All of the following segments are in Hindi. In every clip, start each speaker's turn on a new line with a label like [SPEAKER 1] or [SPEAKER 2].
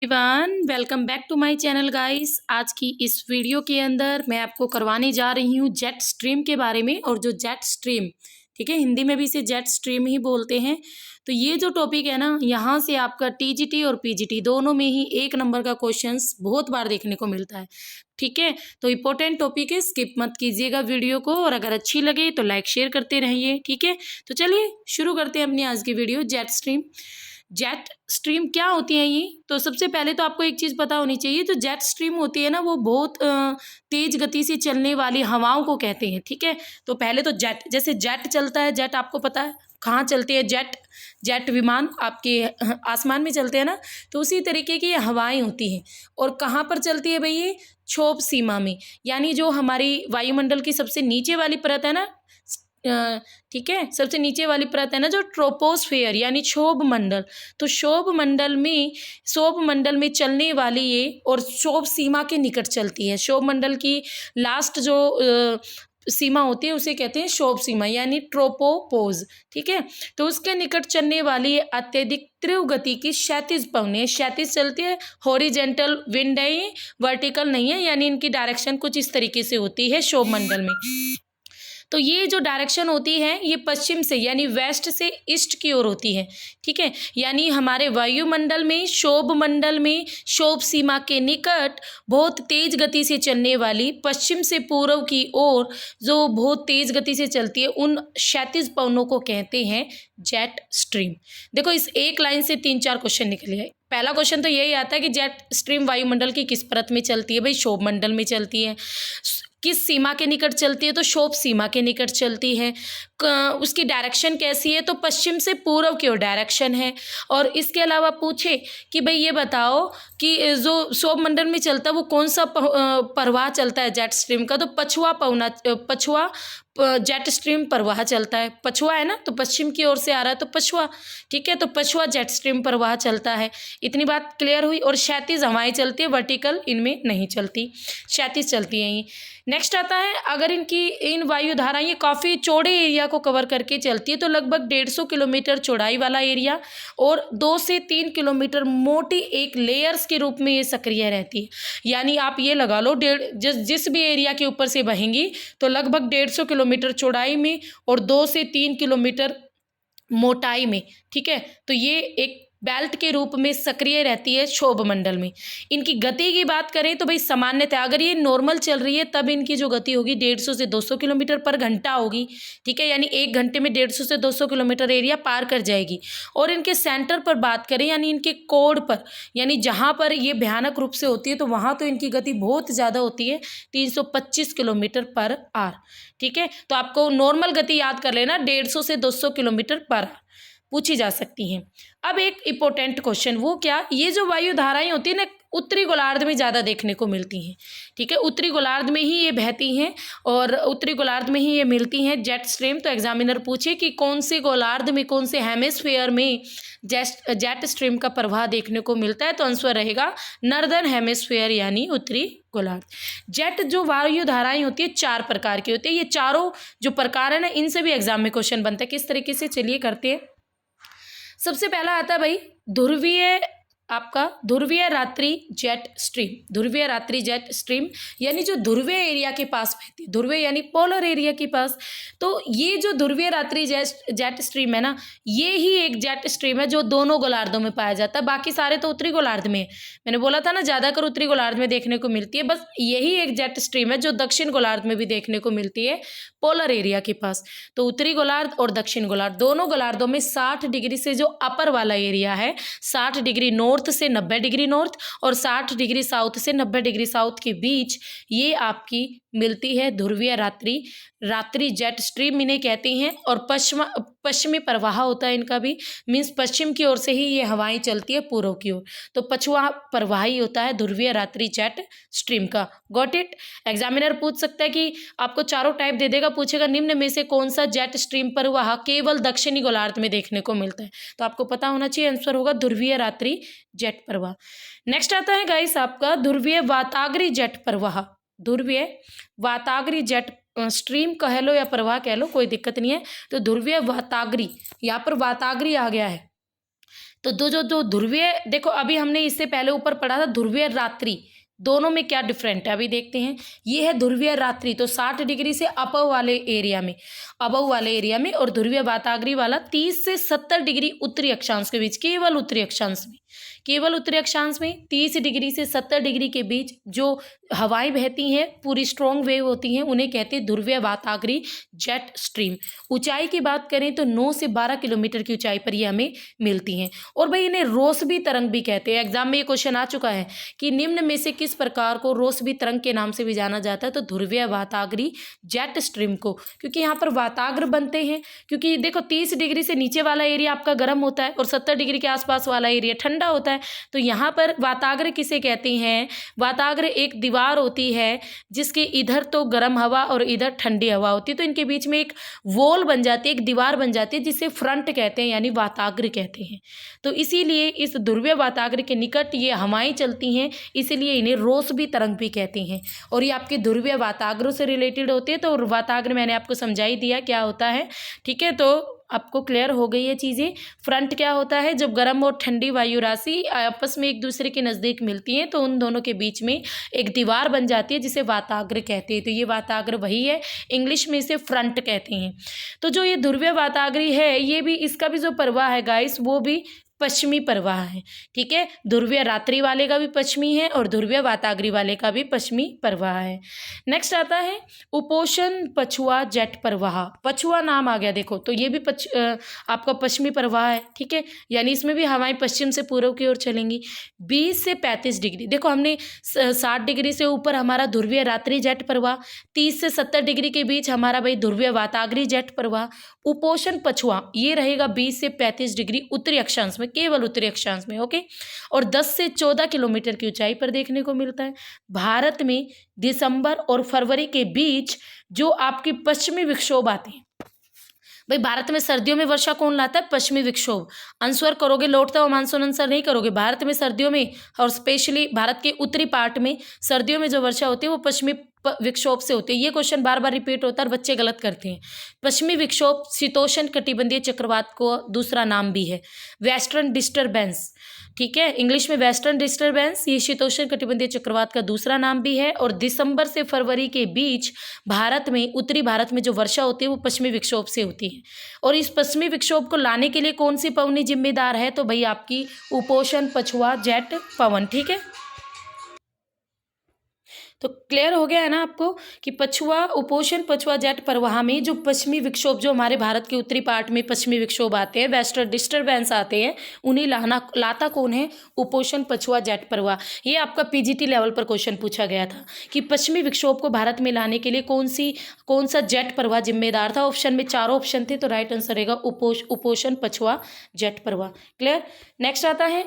[SPEAKER 1] Everyone, welcome back to my channel guys. आज की इस वीडियो के अंदर मैं आपको करवाने जा रही हूँ जेट स्ट्रीम के बारे में। और जो जेट स्ट्रीम, ठीक है, हिंदी में भी इसे जेट स्ट्रीम ही बोलते हैं। तो ये जो टॉपिक है ना, यहाँ से आपका टीजीटी और पीजीटी दोनों में ही 1 नंबर का क्वेश्चंस बहुत बार देखने को मिलता है। ठीक है, तो इम्पोर्टेंट टॉपिक है, स्किप मत कीजिएगा वीडियो को। और अगर अच्छी लगे तो लाइक शेयर करते रहिए। ठीक है, तो चलिए शुरू करते हैं अपनी आज की video. Jet stream, jet stream क्या होती है ये? तो सबसे पहले तो आपको एक चीज़ पता होनी चाहिए। जो जेट स्ट्रीम होती है ना, वो बहुत तेज गति से चलने वाली हवाओं को कहते हैं। ठीक है, तो पहले तो जेट, जैसे जेट चलता है, जेट आपको पता है कहाँ चलती है? जेट, जेट विमान आपके आसमान में चलते हैं ना, तो उसी तरीके की ये हवाएं होती हैं। और कहाँ पर चलती है भाई? ये क्षोभ सीमा में, यानी जो हमारी वायुमंडल की सबसे नीचे वाली परत है ना, ठीक है, सबसे नीचे वाली परत है ना, जो ट्रोपोस्फेयर यानी क्षोभ मंडल। तो क्षोभ मंडल में चलने वाली ये, और क्षोभ सीमा के निकट चलती है। क्षोभ मंडल की लास्ट जो सीमा होती है उसे कहते हैं क्षोभ सीमा यानी ट्रोपोपोज। ठीक है, तो उसके निकट चलने वाली अत्यधिक तीव्र गति की क्षैतिज पवनें, क्षैतिज चलती है, हॉरिजेंटल विंड है ये, वर्टिकल नहीं है, यानी इनकी डायरेक्शन कुछ इस तरीके से होती है क्षोभ मंडल में। तो ये जो डायरेक्शन होती है ये पश्चिम से यानी वेस्ट से ईस्ट की ओर होती है। ठीक है, यानी हमारे वायुमंडल में, क्षोभ मंडल में, क्षोभ सीमा के निकट बहुत तेज गति से चलने वाली पश्चिम से पूर्व की ओर जो बहुत तेज गति से चलती है, उन क्षैतिज पवनों को कहते हैं जेट स्ट्रीम। देखो, इस एक लाइन से 3-4 क्वेश्चन निकले हैं। पहला क्वेश्चन तो यही आता है कि जेट स्ट्रीम वायुमंडल की किस परत में चलती है? भाई क्षोभ मंडल में चलती है। किस सीमा के निकट चलती है? तो क्षोभ सीमा के निकट चलती है। उसकी डायरेक्शन कैसी है? तो पश्चिम से पूर्व की ओर डायरेक्शन है। और इसके अलावा पूछे कि भाई ये बताओ कि जो क्षोभ मंडल में चलता है वो कौन सा प्रवाह चलता है जेट स्ट्रीम का? तो पछुआ जेट स्ट्रीम प्रवाह चलता है। पछुआ है ना, तो पश्चिम की ओर से आ रहा है तो पछुआ। ठीक है, तो पछुआ जेट स्ट्रीम प्रवाह चलता है। इतनी बात क्लियर हुई। और क्षैतिज हवाएं चलती है, वर्टिकल इनमें नहीं चलती, क्षैतिज चलती हैं ये। नेक्स्ट आता है, अगर इन वायु धाराएं ये काफ़ी चौड़े एरिया को कवर करके चलती है, तो लगभग 150 किलोमीटर चौड़ाई वाला एरिया और 2 से 3 किलोमीटर मोटी एक लेयर्स के रूप में ये सक्रिय रहती है। यानी आप ये लगा लो, जिस भी एरिया के ऊपर से बहेंगी तो लगभग 150 किलोमीटर चौड़ाई में और 2 से 3 किलोमीटर मोटाई में। ठीक है, तो ये एक बेल्ट के रूप में सक्रिय रहती है क्षोभ मंडल में। इनकी गति की बात करें तो भाई सामान्यतः अगर ये नॉर्मल चल रही है तब इनकी जो गति होगी 150 से 200 किलोमीटर पर घंटा होगी। ठीक है, यानी 1 घंटे में 150 से 200 किलोमीटर एरिया पार कर जाएगी। और इनके सेंटर पर बात करें, यानी इनके कोड पर, यानी जहाँ पर ये भयानक रूप से होती है, तो वहाँ तो इनकी गति बहुत ज़्यादा होती है, 325 किलोमीटर पर आवर। ठीक है, तो आपको नॉर्मल गति याद कर लेना, 150 से 200 किलोमीटर पर आवर पूछी जा सकती हैं। अब एक इम्पोर्टेंट क्वेश्चन, वो क्या? ये जो वायु धाराएं होती है ना, उत्तरी गोलार्ध में ज़्यादा देखने को मिलती हैं। ठीक है, उत्तरी गोलार्ध में ही ये बहती हैं और उत्तरी गोलार्ध में ही ये मिलती हैं जेट स्ट्रीम। तो एग्जामिनर पूछे कि कौन से गोलार्ध में, कौन से हेमिस्फीयर में जेट स्ट्रीम का प्रवाह देखने को मिलता है? तो आंसर रहेगा नॉर्दर्न हेमिस्फीयर यानी उत्तरी गोलार्ध। जेट जो वायु धाराएं होती है 4 प्रकार की होती है। ये चारों जो प्रकार है ना, इनसे भी एग्जाम में क्वेश्चन बनता है। किस तरीके से, चलिए करते हैं। सबसे पहला आता है भाई ध्रुवीय रात्रि जेट स्ट्रीम। ध्रुवीय रात्रि जेट स्ट्रीम यानी जो ध्रुवीय एरिया के पास बहती है, ध्रुवीय यानी पोलर एरिया के पास। तो ये जो ध्रुवीय रात्रि जेट स्ट्रीम है ना, ये ही एक जेट स्ट्रीम है जो दोनों गोलार्धों में पाया जाता है। बाकी सारे तो उत्तरी गोलार्ध में है। मैंने बोला था ना, ज़्यादातर उत्तरी गोलार्ध में देखने को मिलती है। बस यही एक जेट स्ट्रीम है जो दक्षिण गोलार्ध में भी देखने को मिलती है, पोलर एरिया के पास। तो उत्तरी गोलार्ध और दक्षिण गोलार्ध दोनों गोलार्धों में 60 डिग्री से जो अपर वाला एरिया है, 60 डिग्री नॉर्थ से 90 डिग्री नॉर्थ और 60 डिग्री साउथ से 90 डिग्री साउथ के बीच ये आपकी मिलती है ध्रुवीय रात्रि जेट स्ट्रीम इन्हें कहती हैं। और पश्चिमी प्रवाह होता है इनका भी, मीन्स पश्चिम की ओर से ही ये हवाएं चलती है पूर्व की ओर। तो पछुआ प्रवाही होता है ध्रुवीय रात्रि जेट स्ट्रीम का। Got it? एग्जामिनर पूछ सकता है कि आपको चारों टाइप दे देगा, पूछेगा निम्न में से कौन सा जेट स्ट्रीम प्रवाह केवल दक्षिणी गोलार्ध में देखने को मिलता है? तो आपको पता होना चाहिए, आंसर होगा ध्रुवीय रात्रि जेट प्रवाह। नेक्स्ट आता है गाइस आपका ध्रुवीय वाताग्री जेट प्रवाह। ध्रुवीय वाताग्री जेट स्ट्रीम कह लो या प्रवाह कह लो, कोई दिक्कत नहीं है। तो ध्रुवीय वाताग्री, यहाँ पर वाताग्री आ गया है। तो दो ध्रुवीय, देखो अभी हमने इससे पहले ऊपर पढ़ा था ध्रुवीय रात्रि, दोनों में क्या डिफरेंट है अभी देखते हैं। ये है ध्रुवीय रात्रि, तो 60 डिग्री से अबव वाले एरिया में, और ध्रुवीय वाताग्री वाला 30 से 70 डिग्री उत्तरी अक्षांश के बीच, केवल उत्तरी अक्षांश में 30 डिग्री से 70 डिग्री के बीच जो हवाएं बहती हैं, पूरी स्ट्रॉन्ग वेव होती हैं, उन्हें कहते हैं ध्रुवीय वाताग्री जेट स्ट्रीम। ऊंचाई की बात करें तो 9 से 12 किलोमीटर की ऊंचाई पर ये हमें मिलती हैं। और भाई इन्हें रोसबी तरंग भी कहते हैं। एग्जाम में ये क्वेश्चन आ चुका है कि निम्न में से किस प्रकार को रोसबी तरंग के नाम से भी जाना जाता है, तो ध्रुवीय वाताग्री जेट स्ट्रीम को, क्योंकि यहाँ पर वाताग्र बनते हैं। क्योंकि देखो 30 डिग्री से नीचे वाला एरिया आपका गर्म होता है और 70 डिग्री के आसपास वाला एरिया ठंडा होता है। तो यहाँ पर वाताग्र किसे कहते हैं? वाताग्र एक दीवार होती है जिसके इधर तो गर्म हवा और इधर ठंडी हवा होती है, तो इनके बीच में एक वॉल बन जाती है, एक दीवार बन जाती है, जिसे फ्रंट कहते हैं, यानी वाताग्र कहते हैं। तो इसीलिए इस ध्रुवीय वाताग्र के निकट ये हवाएं चलती हैं, इसीलिए इन्हें रोसबी तरंग भी कहते हैं। और ये आपके ध्रुवीय वाताग्रों से रिलेटेड होते हैं। तो वाताग्र मैंने आपको समझा ही दिया क्या होता है, ठीक है, तो आपको क्लियर हो गई ये चीज़ें। फ्रंट क्या होता है? जब गर्म और ठंडी वायु राशि आपस में एक दूसरे के नज़दीक मिलती हैं तो उन दोनों के बीच में एक दीवार बन जाती है, जिसे वाताग्र कहते हैं। तो ये वाताग्र वही है, इंग्लिश में इसे फ्रंट कहते हैं। तो जो ये ध्रुवीय वाताग्री है, ये भी, इसका भी जो प्रवाह है गाइस, वो भी पश्चिमी प्रवाह है, ठीक है। ध्रुवीय रात्रि वाले का भी पश्चिमी है और ध्रुवीय वाताग्री वाले का भी पश्चिमी प्रवाह है। नेक्स्ट आता है उपोषण पछुआ जेट प्रवाह। पछुआ नाम आ गया देखो, तो ये भी आपका पश्चिमी प्रवाह है, ठीक है, यानी इसमें भी हवाएं पश्चिम से पूर्व की ओर चलेंगी। 20 से 35 डिग्री, देखो हमने 60 डिग्री से ऊपर हमारा ध्रुवीय रात्रि जेट प्रवाह, 30 से 70 डिग्री के बीच हमारा भाई ध्रुवीय वाताग्री जेट प्रवाह। उपोषण पछुआ ये रहेगा 20 से 35 डिग्री उत्तरी अक्षांश में, केवल उत्तरी अक्षांश में, ओके, और 10 से 14 किलोमीटर की ऊंचाई पर देखने को मिलता है। भारत में दिसंबर और फरवरी के बीच जो आपकी पश्चिमी विक्षोभ आते हैं, भाई भारत में सर्दियों में वर्षा कौन लाता है? पश्चिमी विक्षोभ। आंसर करोगे लौटता हुआ मानसून, आंसर नहीं करोगे। भारत में सर्दियों में, और स्पेशली भारत के उत्तरी पार्ट में सर्दियों में जो वर्षा होती है वो पश्चिमी विक्षोभ से होती है। ये क्वेश्चन बार बार रिपीट होता है और बच्चे गलत करते हैं। पश्चिमी विक्षोभ शीतोष्ण कटिबंधीय चक्रवात को दूसरा नाम भी है, वेस्टर्न डिस्टर्बेंस, ठीक है, इंग्लिश में वेस्टर्न डिस्टर्बेंस, ये शीतोष्ण कटिबंधीय चक्रवात का दूसरा नाम भी है। और दिसंबर से फरवरी के बीच भारत में, उत्तरी भारत में जो वर्षा होती है वो पश्चिमी विक्षोभ से होती है। और इस पश्चिमी विक्षोभ को लाने के लिए कौन सी पवनी जिम्मेदार है? तो भाई आपकी उपोषण पछुआ जेट पवन, ठीक है। तो क्लियर हो गया है ना आपको कि पछुआ, उपोषण पछुआ जेट प्रवाह में जो पश्चिमी विक्षोभ, जो हमारे भारत के उत्तरी पार्ट में पश्चिमी विक्षोभ आते हैं, वेस्टर्न डिस्टर्बेंस आते हैं, उन्हें लाता कौन है? उपोषण पछुआ जेट प्रवाह। ये आपका पीजीटी लेवल पर क्वेश्चन पूछा गया था कि पश्चिमी विक्षोभ को भारत में लाने के लिए कौन सा जेट प्रवाह जिम्मेदार था। ऑप्शन में 4 ऑप्शन थे, तो राइट आंसर रहेगा उपोषण पछुआ जेट प्रवाह। क्लियर। नेक्स्ट आता है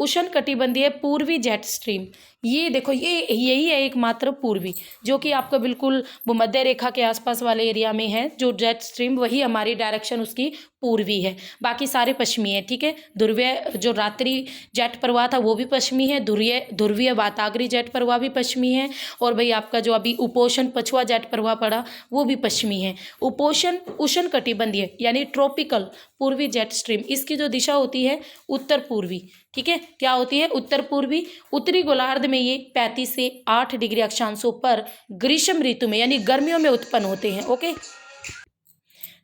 [SPEAKER 1] उष्ण कटिबंधीय पूर्वी जेट स्ट्रीम। ये देखो, यही है एकमात्र पूर्वी, जो कि आपका बिल्कुल भूमध्य रेखा के आसपास वाले एरिया में है जो जेट स्ट्रीम, वही हमारी डायरेक्शन उसकी पूर्वी है, बाकी सारे पश्चिमी है, ठीक है। ध्रुवीय जो रात्रि जेट प्रवाह था वो भी पश्चिमी है, ध्रुवीय वाताग्री जेट प्रवाह भी पश्चिमी है, और भाई आपका जो अभी उपोषण पछुआ जेट प्रवाह पड़ा वो भी पश्चिमी है। उपोषण उष्ण कटिबंधीय यानी ट्रॉपिकल पूर्वी जेट स्ट्रीम, इसकी जो दिशा होती है उत्तर पूर्वी, ठीक है, क्या होती है? उत्तर पूर्वी। उत्तरी गोलार्ध में ये 35 से 8 डिग्री अक्षांशों पर ग्रीष्म ऋतु में यानी गर्मियों में उत्पन्न होते हैं, ओके,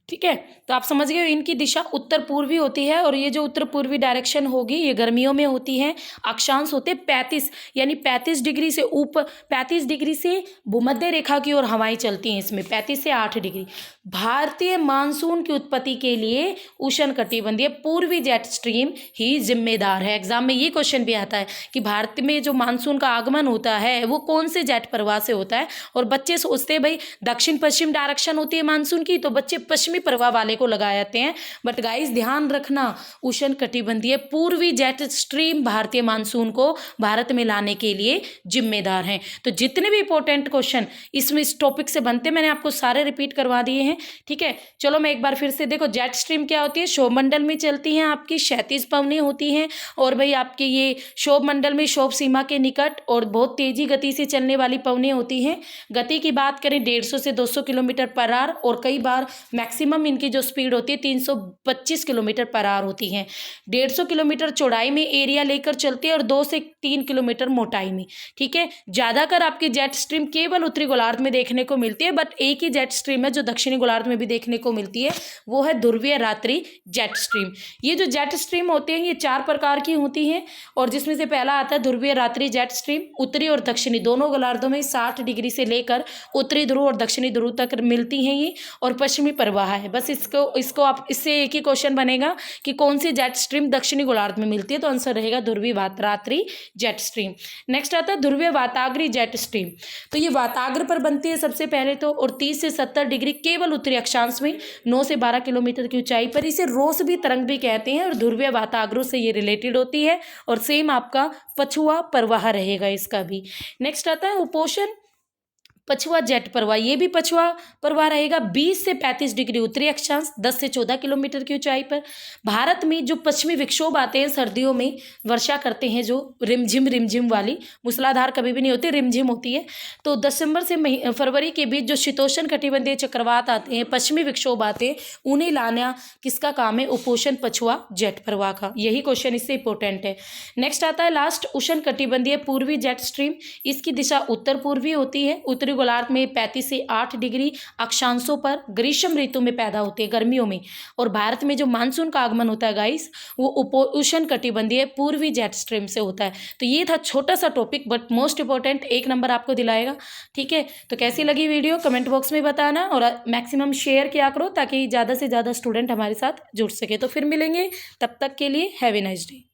[SPEAKER 1] ठीक है। तो आप समझ गए, इनकी दिशा उत्तर पूर्वी होती है, और ये जो उत्तर पूर्वी डायरेक्शन होगी ये गर्मियों में होती है। अक्षांश होते 35 यानी 35 डिग्री से ऊपर, 35 डिग्री से भूमध्य रेखा की ओर हवाएं चलती हैं इसमें, 35 से 8 डिग्री। भारतीय मानसून की उत्पत्ति के लिए उष्ण कटिबंधीय पूर्वी जेट स्ट्रीम ही जिम्मेदार है। एग्जाम में ये क्वेश्चन भी आता है कि भारत में जो मानसून का आगमन होता है वो कौन से जेट प्रवाह से होता है, और बच्चे सोचते हैं भाई दक्षिण पश्चिम डायरेक्शन होती है मानसून की, तो बच्चे पश्चिमी प्रवाह वाले को लगा जाते हैं। बट गाइस ध्यान रखना, उष्ण कटिबंधीय पूर्वी जेट स्ट्रीम भारतीय मानसून को भारत में लाने के लिए जिम्मेदार हैं। तो जितने भी इंपॉर्टेंट क्वेश्चन इसमें इस टॉपिक से बनते हैं मैंने आपको सारे रिपीट करवा दिए हैं, ठीक है। चलो मैं एक बार फिर से, देखो जेट स्ट्रीम क्या होती है? क्षोभ मंडल में चलती हैं, आपकी क्षैतिज पवनें होती हैं, और भाई आपके ये क्षोभ मंडल में क्षोभ सीमा के निकट और बहुत तेजी गति से चलने वाली पवनें होती हैं। गति की बात करें 150 से 200 किलोमीटर पर आवर, और कई बार मैक्सिमम मैक्सिमम इनकी जो स्पीड होती है 325 किलोमीटर पर आवर होती है। 150 किलोमीटर चौड़ाई में एरिया लेकर चलती है और 2 से 3 किलोमीटर मोटाई में। ठीक है, ज़्यादातर आपकी जेट स्ट्रीम केवल उत्तरी गोलार्ध में देखने को मिलती है, बट एक ही जेट स्ट्रीम है जो दक्षिणी गोलार्ध में भी देखने को मिलती है, वो है ध्रुवीय रात्रि जेट स्ट्रीम। ये जो जेट स्ट्रीम होते हैं ये 4 प्रकार की होती हैं, और जिसमें से पहला आता है ध्रुवीय रात्रि जेट स्ट्रीम। उत्तरी और दक्षिणी दोनों गोलार्धों में 60 डिग्री से लेकर उत्तरी ध्रुव और दक्षिणी ध्रुव तक मिलती हैं ये, और पश्चिमी प्रवाह है। बस इसको आप इससे एक ही क्वेश्चन बनेगा कि कौन सी जेट स्ट्रीम दक्षिणी गोलार्ध में मिलती है, तो आंसर रहेगा ध्रुवीय रात्रि जेट स्ट्रीम। नेक्स्ट आता है ध्रुवीय वाताग्र जेट स्ट्रीम। तो ये वाताग्र पर बनती है सबसे पहले तो, और 30 से 70 डिग्री केवल उत्तरी अक्षांश में 9 से 12 किलोमीटर की ऊंचाई पर। इसे रोसबी तरंग भी कहते हैं, और ध्रुवीय वाताग्रों से ये रिलेटेड होती है, और सेम आपका पछुआ प्रवाह रहेगा इसका भी। नेक्स्ट आता है उपोषण पछुआ जेट प्रवाह। ये भी पछुआ प्रवाह रहेगा 20 से 35 डिग्री उत्तरी अक्षांश, 10 से 14 किलोमीटर की ऊंचाई पर। भारत में जो पश्चिमी विक्षोभ आते हैं सर्दियों में, वर्षा करते हैं, जो रिमझिम वाली, मूसलाधार कभी भी नहीं होती, रिमझिम होती है। तो दिसंबर से फरवरी के बीच जो शीतोष्ण कटिबंधीय चक्रवात आते हैं, पश्चिमी विक्षोभ आते हैं, उन्हें लाना किसका काम है? उपोषण पछुआ जेट प्रवाह का। यही क्वेश्चन इससे इंपॉर्टेंट है। नेक्स्ट आता है लास्ट उष्ण कटिबंधीय पूर्वी जेट स्ट्रीम। इसकी दिशा उत्तर पूर्वी होती है। उत्तरी गोलार्ध में 35 से 8 डिग्री अक्षांशों पर ग्रीष्म ऋतु में पैदा होते हैं, गर्मियों में। और भारत में जो मानसून का आगमन होता है गाइस, वो उष्ण कटिबंधीय पूर्वी जेट स्ट्रीम से होता है। तो ये था छोटा सा topic, but most important, 1 number आपको दिलाएगा। ठीक है, तो कैसी लगी वीडियो कमेंट बॉक्स में बताना, और मैक्सिमम शेयर किया करो ताकि ज़्यादा से ज़्यादा स्टूडेंट हमारे साथ जुड़ सके। तो फिर मिलेंगे, तब तक के लिए हैव ए नाइस डे।